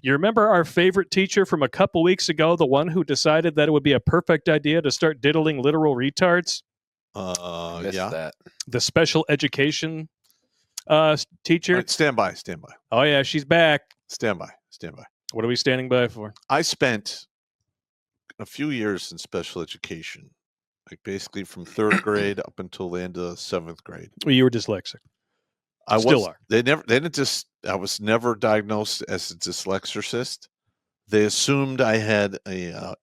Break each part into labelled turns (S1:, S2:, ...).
S1: You remember our favorite teacher from a couple weeks ago, the one who decided that it would be a perfect idea to start diddling literal retards?
S2: Yeah.
S3: That.
S1: The special education teacher.
S2: All right, stand by.
S1: Oh, yeah, she's back.
S2: Stand by.
S1: What are we standing by for?
S2: I spent a few years in special education, like basically from 3rd grade up until the end of 7th grade.
S1: Well, you were dyslexic.
S2: I
S1: Still
S2: was.
S1: are.
S2: They didn't just. I was never diagnosed as a dyslexicist. They assumed I had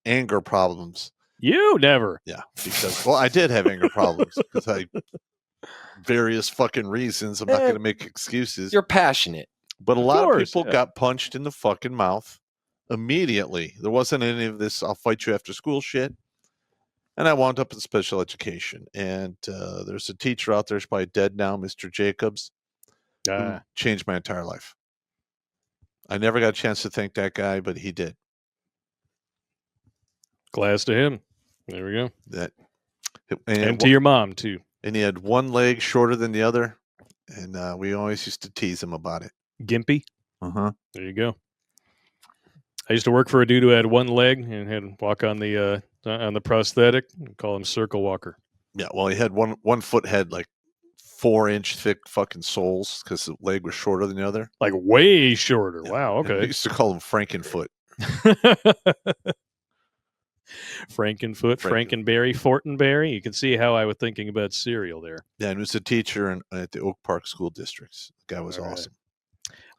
S2: anger problems.
S1: You never.
S2: Yeah, because I did have anger problems because various fucking reasons. I'm not going to make excuses.
S3: You're passionate.
S2: But a lot of people
S1: yeah.
S2: got punched in the fucking mouth immediately. There wasn't any of this "I'll fight you after school" shit. And I wound up in special education. And there's a teacher out there, he's probably dead now, Mr. Jacobs, who changed my entire life. I never got a chance to thank that guy, but he did.
S1: Glass to him. There we go. And to your mom, too.
S2: And he had one leg shorter than the other. And we always used to tease him about it.
S1: Gimpy.
S2: Uh-huh.
S1: There you go. I used to work for a dude who had one leg and had to walk on the prosthetic. We call him Circle Walker.
S2: Yeah, well, he had one foot had like 4-inch thick fucking soles because the leg was shorter than the other.
S1: Like way shorter.
S2: Yeah.
S1: Wow,
S2: And we
S1: okay.
S2: used to call him Frankenfoot.
S1: Frankenfoot, Frankenberry, Fortenberry. You can see how I was thinking about cereal there.
S2: Yeah, and he was a teacher at the Oak Park School Districts. The guy was awesome.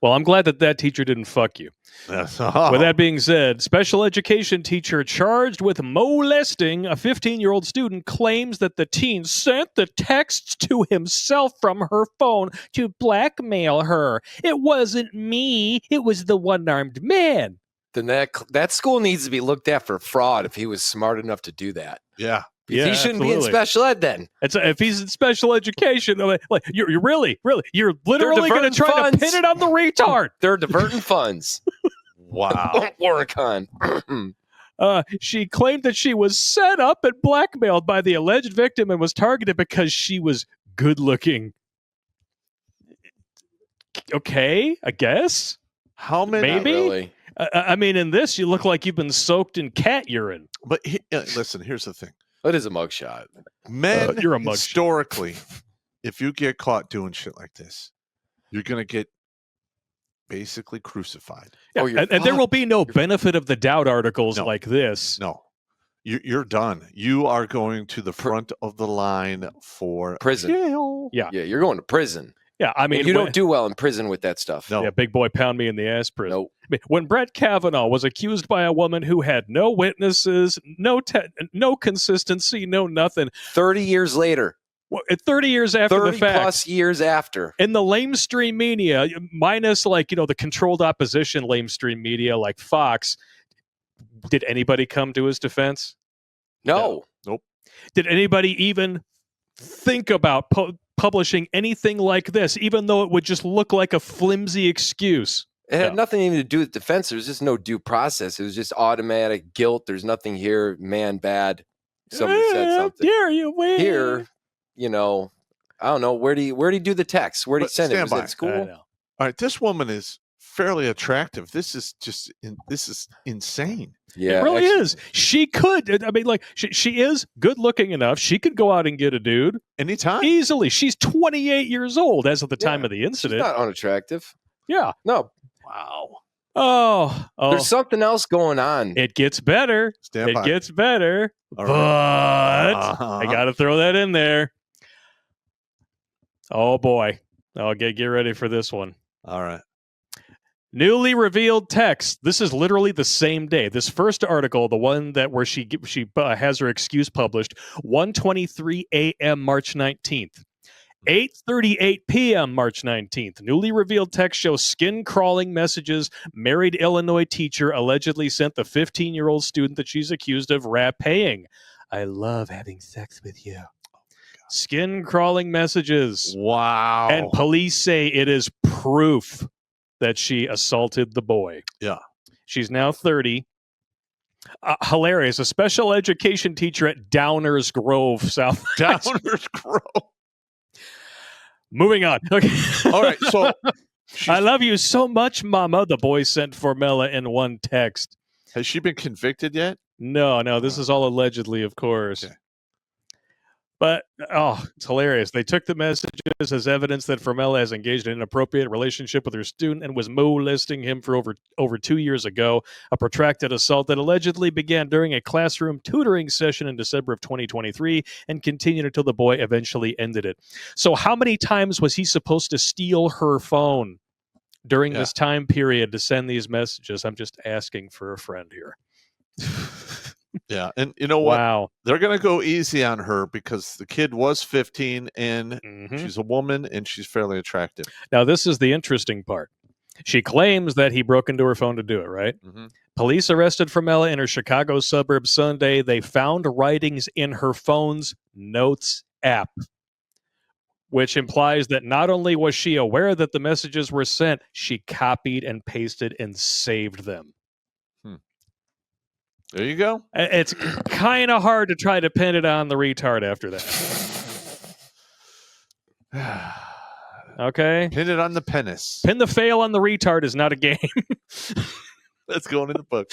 S1: Well, I'm glad that teacher didn't fuck you. With that being said, special education teacher charged with molesting a 15-year-old student claims that the teen sent the texts to himself from her phone to blackmail her. It wasn't me. It was the one-armed man.
S3: Then that school needs to be looked at for fraud if he was smart enough to do that.
S2: Yeah.
S1: Yeah,
S3: he shouldn't be in special ed then.
S1: If he's in special education, like you're really, you're literally going to try to pin it on the retard.
S3: They're diverting funds.
S2: Wow.
S3: Don't work on.
S1: She claimed that she was set up and blackmailed by the alleged victim and was targeted because she was good looking. Okay, I guess.
S2: How many?
S1: Maybe.
S3: Really.
S1: I mean, in this, you look like you've been soaked in cat urine.
S2: But listen, here's the thing.
S3: What is a mugshot?
S2: Men,
S1: you're a mugshot.
S2: Historically, if you get caught doing shit like this, you're going to get basically crucified.
S1: Yeah, and there will be no benefit of the doubt articles like this.
S2: No. You're done. You are going to the front of the line for
S3: prison.
S2: Jail.
S1: Yeah,
S3: you're going to prison.
S1: Yeah, I mean,
S3: you don't do well in prison with that stuff.
S2: No.
S1: Yeah, big boy pound me in the ass prison.
S3: Nope.
S1: I mean, when Brett Kavanaugh was accused by a woman who had no witnesses, no consistency, no nothing.
S3: 30 years later.
S1: 30 years after the fact.
S3: 30 plus years after.
S1: In the lamestream media, minus the controlled opposition lamestream media like Fox, did anybody come to his defense?
S3: No.
S2: Nope.
S1: Did anybody even think about publishing anything like this, even though it would just look like a flimsy excuse?
S3: It had nothing even to do with defense. There was just no due process. It was just automatic guilt. There's nothing here. Man, bad. Somebody said something.
S1: Dare you win?
S3: Here, I don't know. Where do you do the text? Where do you send it? Was it at school?
S2: All right. This woman is fairly attractive. This is insane.
S3: Yeah,
S1: it really is. She could. I mean, she is good looking enough. She could go out and get a dude
S2: anytime
S1: easily. She's 28 years old as of the time of the incident.
S3: She's not unattractive.
S1: Yeah.
S3: No.
S2: Wow.
S1: Oh.
S3: There's something else going on.
S1: It gets better. It gets better. But I got to throw that in there. Oh boy. I'll get ready for this one.
S2: All right.
S1: Newly revealed text. This is literally the same day. This first article, the one where she has her excuse published, 1:23 a.m. March 19th. 8:38 p.m. March 19th. Newly revealed text shows skin-crawling messages married Illinois teacher allegedly sent the 15-year-old student that she's accused of paying. I love having sex with you. Skin-crawling messages.
S2: Wow.
S1: And police say it is proof that she assaulted the boy.
S2: Yeah.
S1: She's now 30. Hilarious. A special education teacher at Downers Grove, South.
S2: Downers Grove.
S1: Moving on. Okay.
S2: All right. So
S1: I love you so much, Mama, the boy sent Formella in one text.
S2: Has she been convicted yet?
S1: No, this is all allegedly, of course.
S2: Okay.
S1: But, it's hilarious. They took the messages as evidence that Formella has engaged in an inappropriate relationship with her student and was molesting him for over 2 years ago, a protracted assault that allegedly began during a classroom tutoring session in December of 2023 and continued until the boy eventually ended it. So how many times was he supposed to steal her phone during this time period to send these messages? I'm just asking for a friend here.
S2: Yeah, and you know what?
S1: Wow.
S2: They're going to go easy on her because the kid was 15 and she's a woman and she's fairly attractive.
S1: Now, this is the interesting part. She claims that he broke into her phone to do it, right?
S2: Mm-hmm.
S1: Police arrested Formella in her Chicago suburb Sunday. They found writings in her phone's Notes app, which implies that not only was she aware that the messages were sent, she copied and pasted and saved them.
S2: There you go.
S1: It's kind of hard to try to pin it on the retard after that. Okay?
S2: Pin it on the penis.
S1: Pin the fail on the retard is not a game.
S2: That's going in the book.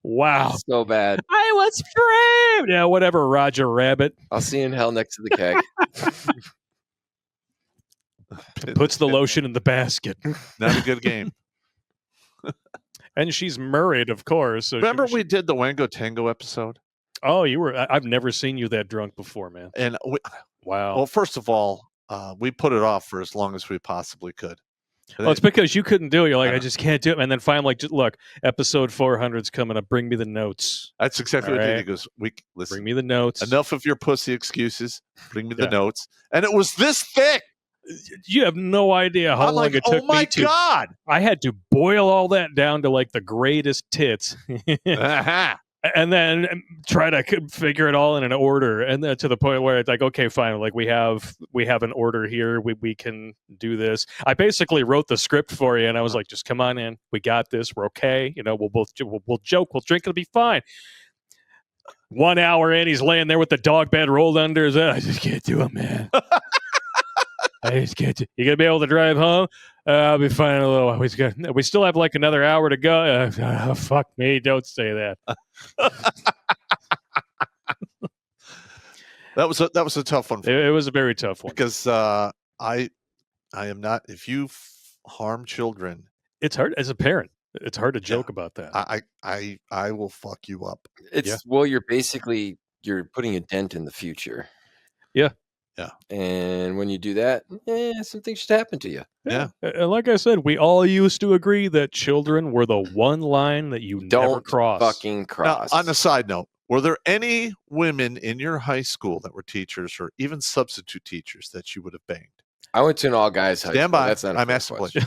S1: Wow.
S3: So bad.
S1: I was framed. Yeah, whatever, Roger Rabbit.
S3: I'll see you in hell next to the keg.
S1: Puts the lotion in the basket.
S2: Not a good game.
S1: And she's married, of course. So
S2: Remember we did the Wango Tango episode?
S1: Oh, you were. I've never seen you that drunk before, man.
S2: And
S1: wow.
S2: Well, first of all, we put it off for as long as we possibly could.
S1: Well, it's because you couldn't do it. You're like, I just can't do it. And then finally, like, look, episode 400's coming up. Bring me the notes.
S2: That's exactly what he did. He goes, listen,
S1: bring me the notes.
S2: Enough of your pussy excuses. Bring me the notes. And it was this thick.
S1: You have no idea how long it took me to.
S2: Oh, my God.
S1: I had to boil all that down to, like, the greatest tits. And then try to figure it all in an order, and then to the point where it's like, okay, fine, like we have an order here, we can do this. I basically wrote the script for you, and I was like, just come on in, we got this, we're okay, you know, we'll joke, we'll drink, it'll be fine. 1 hour in, he's laying there with the dog bed rolled under his head. I just can't do it, man. I just can't do it. You gonna be able to drive home? I'll be fine in a little while. We still have like another hour to go. Fuck me, don't say that.
S2: That was a tough one.
S1: It was a very tough one
S2: because I am not. If you harm children,
S1: it's hard as a parent. It's hard to joke about that.
S2: I will fuck you up.
S3: Well, you're putting a dent in the future.
S1: Yeah.
S2: Yeah.
S3: And when you do that, something should happen to you.
S2: Yeah.
S1: And like I said, we all used to agree that children were the one line that you never cross.
S3: Fucking cross.
S2: Now, on a side note, were there any women in your high school that were teachers or even substitute teachers that you would have banged?
S3: I went to an all guys high school.
S2: Stand by.
S3: That's not
S2: I'm asking
S3: question.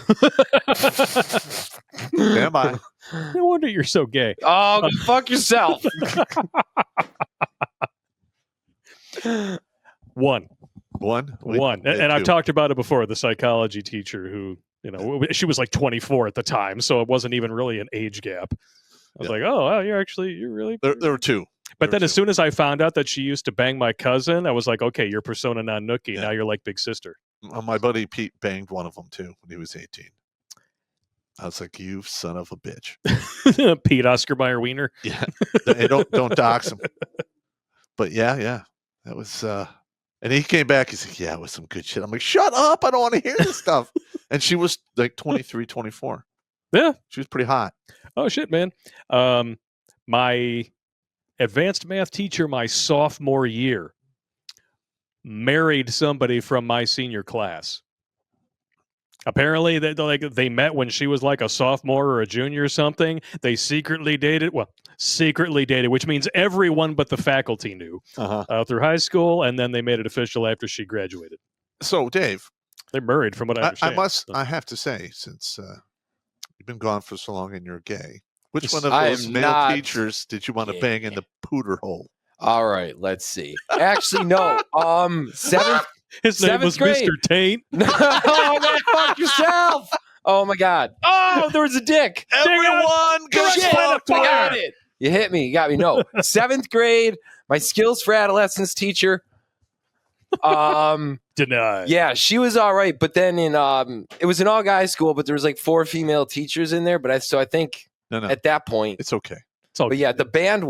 S2: Stand by.
S1: No wonder you're so gay.
S3: Oh, fuck yourself.
S2: One.
S1: And I've talked about it before. The psychology teacher who, you know, she was like 24 at the time, so it wasn't even really an age gap. I was like, oh, wow, you're really.
S2: There were two.
S1: But then as soon as I found out that she used to bang my cousin, I was like, okay, you're persona non nookie. Now you're like big sister.
S2: My buddy Pete banged one of them too when he was 18. I was like, you son of a bitch.
S1: Pete Oscar Mayer Wiener.
S2: Yeah. Hey, don't dox him. But yeah. That was and he came back, he's like, yeah, it was some good shit. I'm like, shut up, I don't want to hear this stuff. And she was like 23, 24.
S1: Yeah.
S2: She was pretty hot.
S1: Oh shit, man. My advanced math teacher my sophomore year married somebody from my senior class. Apparently, they met when she was like a sophomore or a junior or something. They secretly dated. Well, secretly dated, which means everyone but the faculty knew through high school, and then they made it official after she graduated.
S2: So, Dave,
S1: they're married, from what I understand.
S2: I have to say, since you've been gone for so long and you're gay, which one of those male teachers did you want to bang in the pooter hole?
S3: All right, let's see. Actually, no. Seventh.
S1: His name was
S3: grade.
S1: Mr. Taint.
S3: No, man, fuck yourself. Oh my God. Oh, there was a dick.
S2: Everyone
S3: got it. You hit me. You got me. No. 7th grade. My skills for adolescence teacher.
S1: Denied.
S3: Yeah, she was all right, but then it was an all guys school, but there was like 4 female teachers in there. But I think
S2: No.
S3: at that point,
S2: It's okay.
S1: It's all
S3: but yeah, the band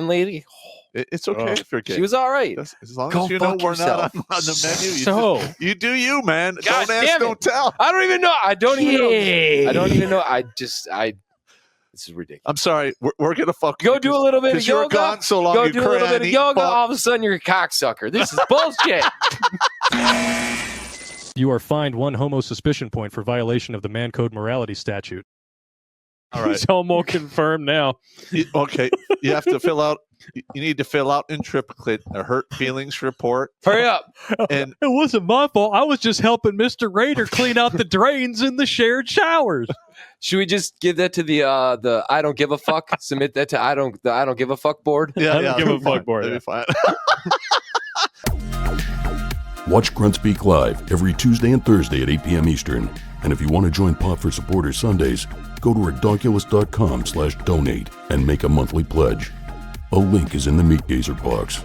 S3: lady,
S2: It's okay if you're gay.
S3: she was all right.
S2: As long
S3: Go
S2: as you know
S3: fuck
S2: we're
S3: yourself.
S2: not on the menu.
S1: So
S2: You do you, man.
S3: God
S2: Don't ask,
S3: damn it.
S2: don't tell.
S3: I don't even know. I don't even know. This is ridiculous.
S2: I'm sorry. We're gonna fuck.
S3: Go do a little bit of
S2: because you were
S3: yoga.
S2: gone so long.
S3: Go
S2: you
S3: do a little bit of
S2: cranny
S3: yoga.
S2: fuck.
S3: All of a sudden, you're a cocksucker. This is bullshit.
S1: you are fined 1 homo suspicion point for violation of the Man Code Morality Statute.
S2: All right.
S1: It's homo confirmed now.
S2: Okay. You have to fill out. You need to fill out in triplicate a hurt feelings report.
S3: Hurry up.
S2: And
S1: It wasn't my fault. I was just helping Mr. Raider clean out the drains in the shared showers.
S3: Should we just give that to the I don't give a fuck? Submit that to I don't give a fuck board.
S2: yeah,
S1: I don't give a fuck board,
S2: That'd be fine.
S4: Watch Grunt Speak live every Tuesday and Thursday at 8 p.m. Eastern. And if you want to join Pop for Supporters Sundays, go to redonkulous.com/donate and make a monthly pledge. A link is in the Meat Gazer box.